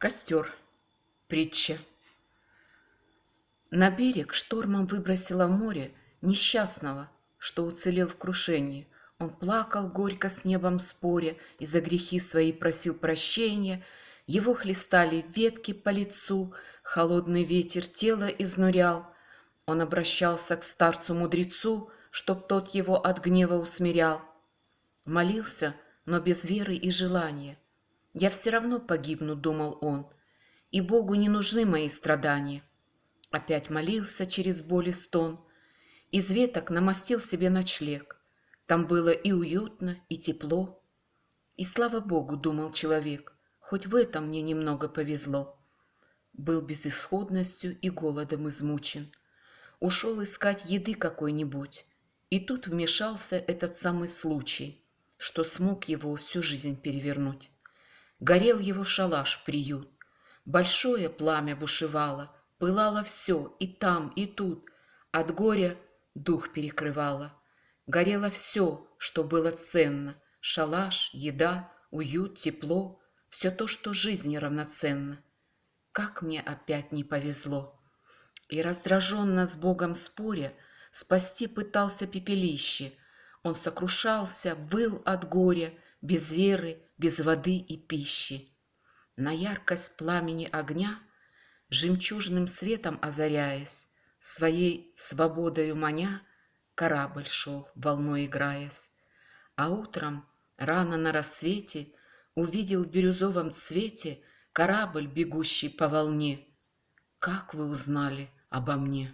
Костер. Притча. На берег штормом выбросило море несчастного, что уцелел в крушении. Он плакал горько с небом споря и за грехи свои просил прощения. Его хлестали ветки по лицу, холодный ветер тело изнурял. Он обращался к старцу-мудрецу, чтоб тот его от гнева усмирял. Молился, но без веры и желания. «Я все равно погибну», — думал он, — «и Богу не нужны мои страдания». Опять молился через боль и стон. Из веток намостил себе ночлег. Там было и уютно, и тепло. И слава Богу, думал человек, хоть в этом мне немного повезло. Был безысходностью и голодом измучен. Ушел искать еды какой-нибудь. И тут вмешался этот самый случай, что смог его всю жизнь перевернуть. Горел его шалаш, приют. Большое пламя бушевало, пылало все, и там, и тут. От горя дух перекрывало. Горело все, что было ценно. Шалаш, еда, уют, тепло. Все то, что жизни равноценно. Как мне опять не повезло. И раздраженно с Богом споря спасти пытался пепелище. Он сокрушался, выл от горя, без веры, без воды и пищи. На яркость пламени огня, жемчужным светом озаряясь, своей свободою маня, корабль шел, волной играясь. А утром, рано на рассвете, увидел в бирюзовом цвете корабль, бегущий по волне. Как вы узнали обо мне?